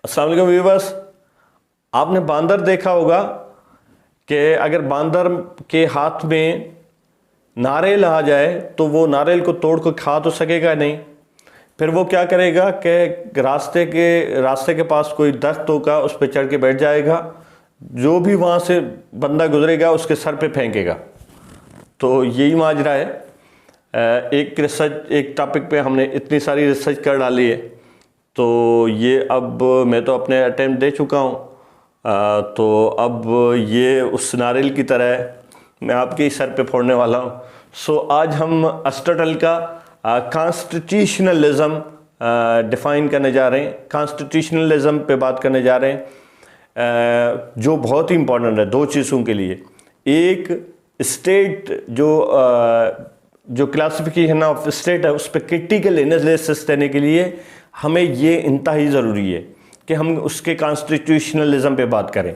अस्सलाम वालेकुम व्यूअर्स। आपने बांदर देखा होगा कि अगर बांदर के हाथ में नारियल आ जाए तो वो नारियल को तोड़ कर खा तो सकेगा नहीं। फिर वो क्या करेगा कि रास्ते के पास कोई दरख्त होगा, उस पर चढ़ के बैठ जाएगा, जो भी वहाँ से बंदा गुजरेगा उसके सर पे फेंकेगा। तो यही माजरा है। एक टॉपिक पे हमने इतनी सारी रिसर्च कर डाली है, तो ये अब मैं तो अपने अटेम्प्ट दे चुका हूँ। तो अब ये उस नारियल की तरह है, मैं आपके ही सर पे फोड़ने वाला हूँ। सो आज हम अरिस्टोटल का कॉन्स्टिट्यूशनलिज्म डिफ़ाइन करने जा रहे हैं, कॉन्स्टिट्यूशनलिज्म पे बात करने जा रहे हैं, जो बहुत ही इम्पोर्टेंट है दो चीज़ों के लिए। एक, स्टेट जो क्लासिफिकेशन ऑफ स्टेट है उस पर क्रिटिकल एनालिसिस देने के लिए हमें ये इंतहाई ज़रूरी है कि हम उसके कॉन्स्टिट्यूशनलिज्म पे बात करें।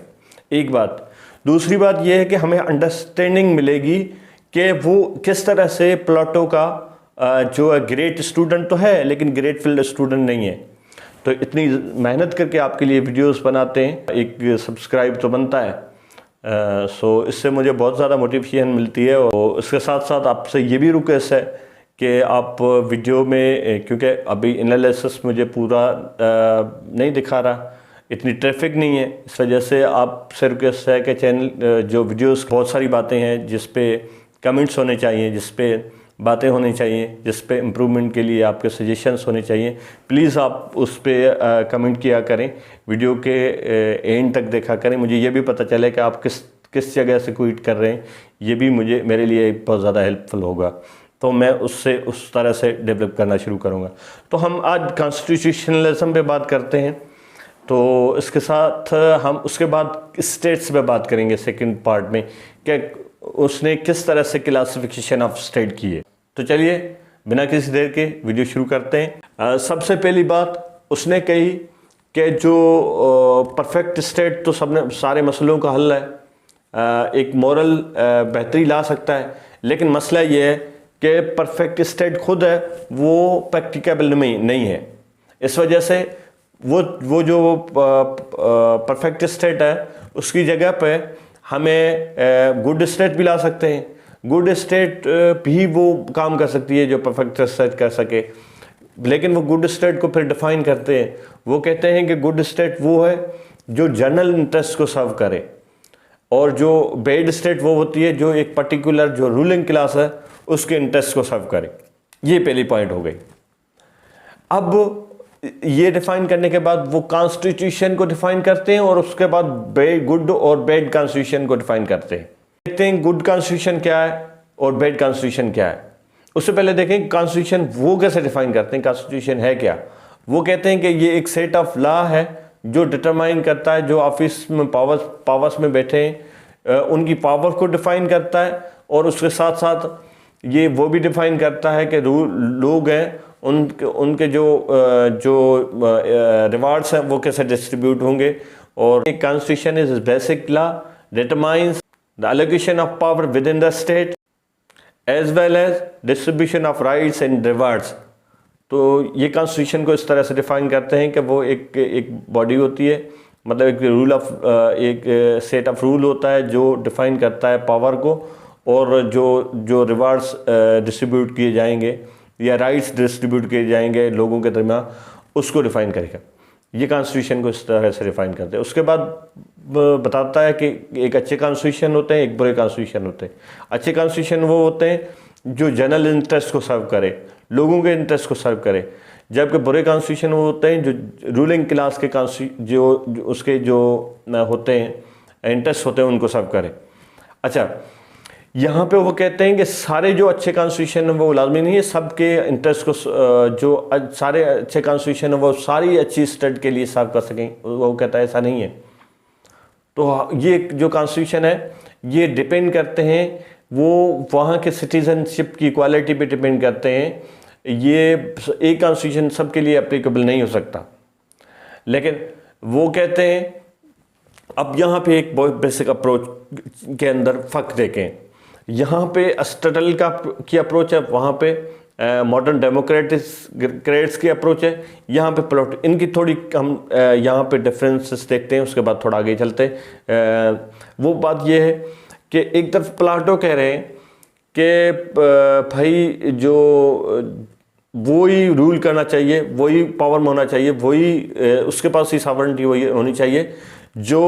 एक बात। दूसरी बात यह है कि हमें अंडरस्टैंडिंग मिलेगी कि वो किस तरह से प्लेटो का जो ग्रेट स्टूडेंट तो है लेकिन ग्रेट फील्ड स्टूडेंट नहीं है। तो इतनी मेहनत करके आपके लिए वीडियोस बनाते हैं, एक सब्सक्राइब तो बनता है। सो इससे मुझे बहुत ज़्यादा मोटिवेशन मिलती है। और इसके साथ साथ आपसे ये भी रिक्वेस्ट है कि आप वीडियो में, क्योंकि अभी एनालिसिस मुझे पूरा नहीं दिखा रहा, इतनी ट्रैफिक नहीं है, इस वजह से आपसे रिक्वेस्ट है कि चैनल जो वीडियोस बहुत सारी बातें हैं जिस पे कमेंट्स होने चाहिए, जिस पे बातें होनी चाहिए, जिस पे इम्प्रूवमेंट के लिए आपके सजेशंस होने चाहिए, प्लीज़ आप उस पर कमेंट किया करें, वीडियो के एंड तक देखा करें। मुझे ये भी पता चले कि आप किस जगह से क्विट कर रहे हैं, ये भी मेरे लिए बहुत ज़्यादा हेल्पफुल होगा। तो मैं उससे उस तरह से डेवलप करना शुरू करूँगा। तो हम आज कॉन्स्टिट्यूशनलिज्म पे बात करते हैं, तो इसके साथ हम उसके बाद स्टेट्स पे बात करेंगे सेकंड पार्ट में कि उसने किस तरह से क्लासिफिकेशन ऑफ स्टेट की है। तो चलिए बिना किसी देर के वीडियो शुरू करते हैं। सबसे पहली बात उसने कही कि जो परफेक्ट स्टेट तो सारे मसलों का हल है, एक मॉरल बेहतरी ला सकता है, लेकिन मसला ये है कि परफेक्ट स्टेट खुद है वो प्रैक्टिकेबल नहीं है। इस वजह से वो जो परफेक्ट स्टेट है उसकी जगह पे हमें गुड स्टेट भी ला सकते हैं। गुड स्टेट भी वो काम कर सकती है जो परफेक्ट स्टेट कर सके, लेकिन वो गुड स्टेट को फिर डिफाइन करते हैं। वो कहते हैं कि गुड स्टेट वो है जो जनरल इंटरेस्ट को सर्व करे, और जो बैड स्टेट वो होती है जो एक पर्टिकुलर जो रूलिंग क्लास है उसके इंटरेस्ट को सर्व करे। ये पहली पॉइंट हो गई। अब ये डिफाइन करने के बाद वो कॉन्स्टिट्यूशन को डिफाइन करते हैं और उसके बाद गुड और बैड कॉन्स्टिट्यूशन को डिफाइन करते हैं। देखते हैं गुड कॉन्स्टिट्यूशन क्या है और बैड कॉन्स्टिट्यूशन क्या है। उससे पहले देखें कॉन्स्टिट्यूशन वो कैसे डिफाइन करते हैं, कॉन्स्टिट्यूशन है क्या। वो कहते हैं कि ये एक सेट ऑफ लॉ है जो डिटरमाइन करता है, जो ऑफिस में पावर्स में बैठे हैं उनकी पावर को डिफाइन करता है, और उसके साथ साथ ये वो भी डिफाइन करता है कि लोग हैं उनके जो रिवार्ड्स हैं वो कैसे डिस्ट्रीब्यूट होंगे। और constitution is basic law determines the allocation of power within the state as well as distribution of rights and rewards. तो ये कॉन्स्टिट्यूशन को इस तरह से डिफाइन करते हैं कि वो एक बॉडी होती है, मतलब एक सेट ऑफ रूल होता है जो डिफाइन करता है पावर को, और जो रिवार्ड्स डिस्ट्रीब्यूट किए जाएंगे या राइट्स डिस्ट्रीब्यूट किए जाएंगे लोगों के दरमियान, उसको डिफाइन करेगा। ये कॉन्स्टिट्यूशन को इस तरह से डिफाइन करते हैं। उसके बाद बताता है कि एक अच्छे कॉन्स्टिट्यूशन होते हैं, एक बुरे कॉन्स्टिट्यूशन होते हैं। अच्छे कॉन्स्टिट्यूशन वो होते हैं जो जनरल इंटरेस्ट को सर्व करे, लोगों के इंटरेस्ट को सर्व करे, जबकि बुरे कॉन्स्टिट्यूशन वो होते हैं जो रूलिंग क्लास के उसके जो होते हैं इंटरेस्ट होते हैं उनको सर्व करे। अच्छा, यहाँ पे वो कहते हैं कि सारे जो अच्छे कॉन्स्टिट्यूशन है वो लाजमी नहीं है सबके इंटरेस्ट को, जो सारे अच्छे कॉन्स्टिट्यूशन है वो सारी अच्छी स्टेट के लिए सर्व कर सकें, वो कहता है ऐसा नहीं है। तो ये जो कॉन्स्टिट्यूशन है ये डिपेंड करते हैं, वो वहाँ के सिटीजनशिप की इक्वालिटी पे डिपेंड करते हैं। ये एक कॉन्स्टिट्यूशन सबके लिए एप्लीकेबल नहीं हो सकता, लेकिन वो कहते हैं। अब यहाँ पे एक बहुत बेसिक अप्रोच के अंदर फ़र्क देखें। यहाँ पे अरिस्टोटल की अप्रोच है, वहाँ पे मॉडर्न डेमोक्रेट्स की अप्रोच है, यहाँ पे इनकी थोड़ी हम यहाँ पे डिफरेंसेस देखते हैं, उसके बाद थोड़ा आगे चलते हैं। वो बात ये है कि एक तरफ प्लाटो कह रहे हैं कि भाई जो वही रूल करना चाहिए, वही पावर में होना चाहिए, वही उसके पास ही सॉवरेनिटी वही होनी चाहिए जो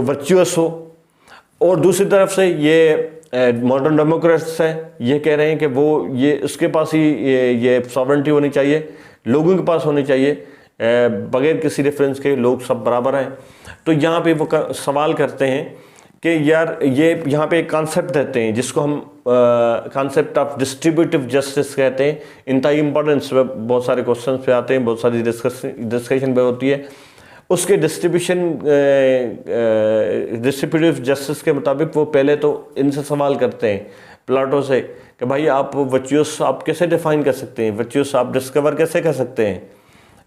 वर्चुअस हो। और दूसरी तरफ से ये मॉडर्न डेमोक्रेट्स हैं, ये कह रहे हैं कि वो ये उसके पास ही ये सॉवरेनिटी होनी चाहिए, लोगों के पास होनी चाहिए, बगैर किसी रेफरेंस के लोग सब बराबर हैं। तो यहाँ पे वो सवाल करते हैं कि यार ये यहाँ पे एक कॉन्सेप्ट देते हैं जिसको हम कॉन्सेप्ट ऑफ डिस्ट्रीब्यूटिव जस्टिस कहते हैं। इंतहाई इंपॉर्टेंस पे बहुत सारे क्वेश्चन पे आते हैं, बहुत सारी डिस्कशन पे होती है। उसके डिस्ट्रीब्यूटिव जस्टिस के मुताबिक वो पहले तो इनसे सवाल करते हैं, प्लाटो से, कि भाई आप वर्चुअस आप कैसे डिफाइन कर सकते हैं, वर्चुअस आप डिस्कवर कैसे कर सकते हैं,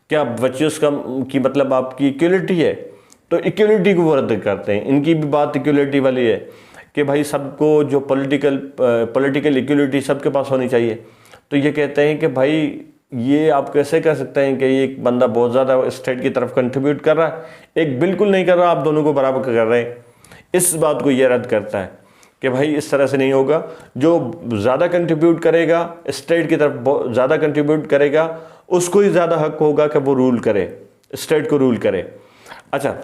क्या वर्चुअस की मतलब आपकी इक्वलिटी है? तो इक्वलिटी को वो रद्द करते हैं। इनकी भी बात इक्वलिटी वाली है कि भाई सबको जो पॉलिटिकल इक्वलिटी सबके पास होनी चाहिए। तो ये कहते हैं कि भाई ये आप कैसे कर सकते हैं कि एक बंदा बहुत ज़्यादा स्टेट की तरफ कंट्रीब्यूट कर रहा है, एक बिल्कुल नहीं कर रहा, आप दोनों को बराबर कर रहे हैं। इस बात को ये रद्द करता है कि भाई इस तरह से नहीं होगा। जो ज़्यादा कंट्रीब्यूट करेगा, स्टेट की तरफ ज़्यादा कंट्रीब्यूट करेगा, उसको ही ज़्यादा हक होगा कि वो रूल करे, स्टेट को रूल करे। अच्छा,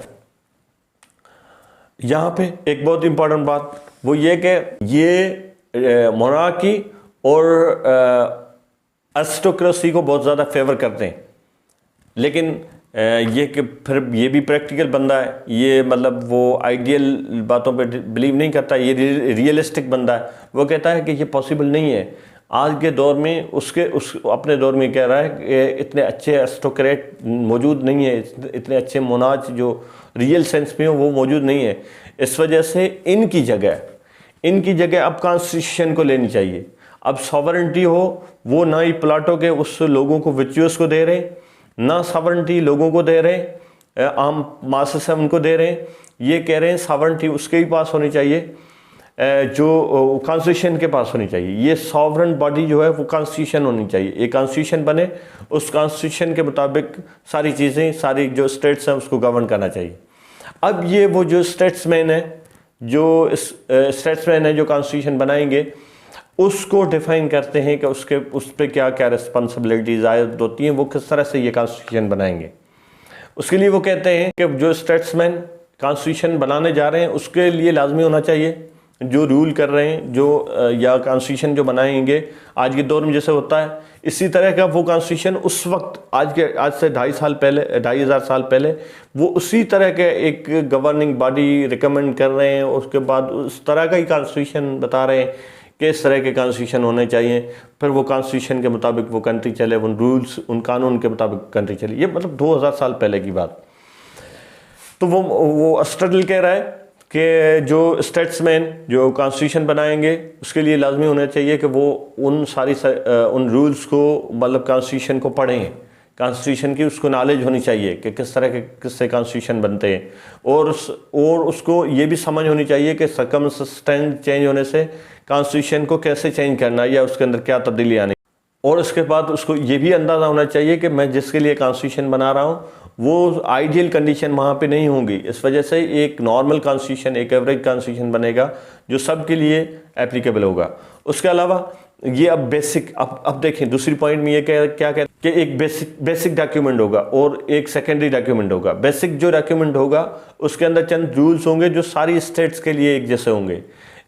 यहाँ पे एक बहुत इंपॉर्टेंट बात वो ये कि ये मोनार्की और एरिस्टोक्रेसी को बहुत ज़्यादा फेवर करते हैं, लेकिन ये कि फिर ये भी प्रैक्टिकल बंदा है, ये मतलब वो आइडियल बातों पे बिलीव नहीं करता, ये रियलिस्टिक बंदा है। वो कहता है कि ये पॉसिबल नहीं है आज के दौर में। अपने दौर में कह रहा है कि इतने अच्छे एरिस्टोक्रेट मौजूद नहीं है, इतने अच्छे मोनार्च जो रियल सेंस में हो वो मौजूद नहीं है। इस वजह से इनकी जगह अब कॉन्स्टिट्यूशन को लेनी चाहिए। अब सॉवरेनिटी हो वो ना ही प्लाटो के उस लोगों को वर्चुअस को दे रहे, ना सॉवरेनिटी लोगों को दे रहे, आम मासेस हैं उनको दे रहे हैं। ये कह रहे हैं सॉवरेनिटी उसके ही पास होनी चाहिए जो कॉन्स्टिट्यूशन के पास होनी चाहिए। ये सॉवरेन बॉडी जो है वो कॉन्स्टिट्यूशन होनी चाहिए, एक कॉन्स्टिट्यूशन बने, उस कॉन्स्टिट्यूशन के मुताबिक सारी चीज़ें, सारी जो स्टेट्स हैं उसको गवर्न करना चाहिए। अब ये वो जो स्टेट्समैन है जो कॉन्स्टिट्यूशन बनाएंगे उसको डिफाइन करते हैं कि उस पर क्या क्या रिस्पॉन्सिबिलिटीज आयद होती हैं, वो किस तरह से ये कॉन्स्टिट्यूशन बनाएंगे। उसके लिए वो कहते हैं कि जो स्टेट्समैन कॉन्स्टिट्यूशन बनाने जा रहे हैं उसके लिए लाजमी होना चाहिए जो रूल कर रहे हैं या कॉन्स्टिट्यूशन जो बनाएंगे आज के दौर में जैसे होता है, इसी तरह का वो कॉन्स्टिट्यूशन उस वक्त आज से 2,500 साल पहले वो उसी तरह के एक गवर्निंग बॉडी रिकमेंड कर रहे हैं। उसके बाद उस तरह का ही कॉन्स्टिट्यूशन बता रहे हैं कि इस तरह के कॉन्स्टिट्यूशन होने चाहिए, फिर वो कॉन्स्टिट्यूशन के मुताबिक वो कंट्री चले, उन रूल्स उन कानून के मुताबिक कंट्री चले। ये मतलब 2000 साल पहले की बात। तो वो अस्ट्रडल कह रहा है कि जो स्टेट्समैन जो कॉन्स्टिट्यूशन बनाएंगे उसके लिए लाजमी होना चाहिए कि वो उन रूल्स को मतलब कॉन्स्टिट्यूशन को पढ़ें, कॉन्स्टिट्यूशन की उसको नॉलेज होनी चाहिए कि किस तरह के किससे कॉन्स्टिट्यूशन बनते हैं, और उसको ये भी समझ होनी चाहिए कि सर्कमस्टेंस चेंज होने से कॉन्स्टिट्यूशन को कैसे चेंज करना है या उसके अंदर क्या तब्दीली आनी। और उसके बाद उसको ये भी अंदाज़ा होना चाहिए कि मैं जिसके लिए कॉन्स्टिट्यूशन बना रहा हूँ वो आइडियल कंडीशन वहाँ पे नहीं होंगी। इस वजह से एक नॉर्मल कॉन्स्टिट्यूशन, एक एवरेज कॉन्स्टिट्यूशन बनेगा जो सबके लिए एप्लीकेबल होगा। उसके अलावा ये अब बेसिक अब देखें दूसरी पॉइंट में ये क्या कहते हैं कि एक बेसिक डॉक्यूमेंट होगा और एक सेकेंडरी डॉक्यूमेंट होगा। बेसिक जो डॉक्यूमेंट होगा उसके अंदर चंद रूल्स होंगे जो सारी स्टेट्स के लिए एक जैसे होंगे,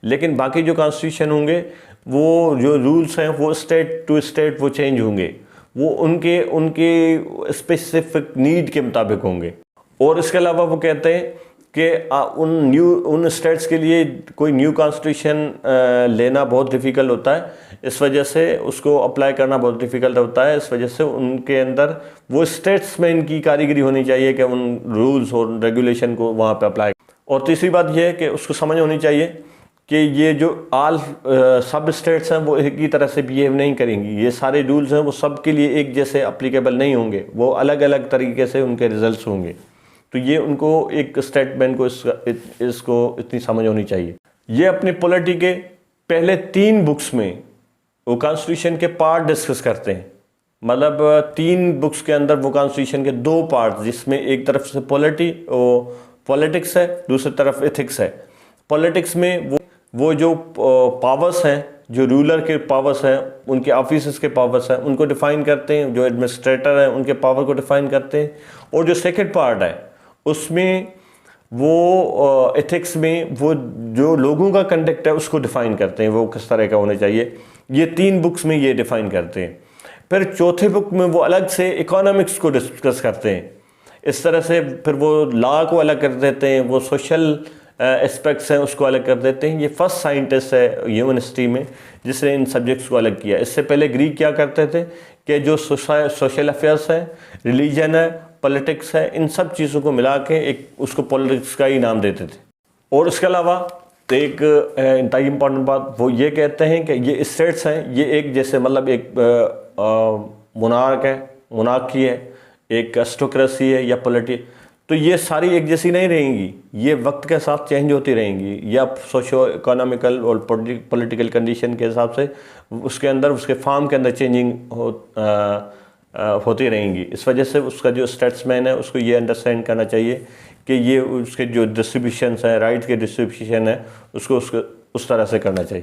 लेकिन बाकी जो कॉन्स्टिट्यूशन होंगे वो जो रूल्स हैं वो स्टेट टू स्टेट वो चेंज होंगे, वो उनके स्पेसिफिक नीड के मुताबिक होंगे। और इसके अलावा वो कहते हैं कि उन स्टेट्स के लिए कोई न्यू कॉन्स्टिट्यूशन लेना बहुत डिफ़िकल्ट होता है, इस वजह से उसको अप्लाई करना बहुत डिफ़िकल्ट होता है। इस वजह से उनके अंदर वो स्टेट्समैन की कारीगरी होनी चाहिए कि उन रूल्स और रेगुलेशन को वहाँ पे अप्लाई। और तीसरी बात यह है कि उसको समझ होनी चाहिए कि ये जो सब स्टेट्स हैं वो एक ही तरह से बिहेव नहीं करेंगी, ये सारे रूल्स हैं वो सब के लिए एक जैसे अप्लीकेबल नहीं होंगे, वो अलग अलग तरीके से उनके रिजल्ट्स होंगे। तो ये उनको एक स्टेटमेंट को इसको इतनी समझ होनी चाहिए। ये अपनी पॉलिटी के पहले 3 बुक्स में वो कॉन्स्टिट्यूशन के पार्ट डिस्कस करते हैं। मतलब 3 बुक्स के अंदर वो कॉन्स्टिट्यूशन के 2 पार्ट, जिसमें एक तरफ से पॉलिटिक्स है, दूसरी तरफ एथिक्स है। पॉलिटिक्स में वो जो पावर्स हैं, जो रूलर के पावर्स हैं, उनके ऑफिसर्स के पावर्स हैं, उनको डिफ़ाइन करते हैं। जो एडमिनिस्ट्रेटर हैं उनके पावर को डिफ़ाइन करते हैं। और जो सेकंड पार्ट है उसमें वो एथिक्स में वो जो लोगों का कंडक्ट है उसको डिफ़ाइन करते हैं, वो किस तरह का होना चाहिए। ये 3 बुक्स में ये डिफ़ाइन करते हैं। फिर चौथे बुक में वो अलग से इकोनॉमिक्स को डिस्कस करते हैं। इस तरह से फिर वो लॉ को अलग कर देते हैं, वो सोशल एस्पेक्ट्स हैं उसको अलग कर देते हैं। ये फर्स्ट साइंटिस्ट है ह्यूमन हिस्ट्री में जिसने इन सब्जेक्ट्स को अलग किया। इससे पहले ग्रीक क्या करते थे कि जो सोशल अफेयर्स है, रिलीजन है, पॉलिटिक्स है, इन सब चीज़ों को मिला के एक उसको पॉलिटिक्स का ही नाम देते थे। और इसके अलावा एक इंतहाई इम्पॉर्टेंट बात वो ये कहते हैं कि ये स्टेट्स हैं, ये एक जैसे मतलब एक मोनार्क है, मोनार्की है, एक एरिस्टोक्रेसी है या तो ये सारी एक जैसी नहीं रहेंगी। ये वक्त के साथ चेंज होती रहेंगी या सोशो इकोनॉमिकल और पॉलिटिकल कंडीशन के हिसाब से उसके अंदर, उसके फार्म के अंदर चेंजिंग होती रहेंगी। इस वजह से उसका जो स्टेट्समैन है उसको ये अंडरस्टैंड करना चाहिए कि ये उसके जो डिस्ट्रीब्यूशन है, राइट के डिस्ट्रीब्यूशन है, उसको उस तरह से करना चाहिए।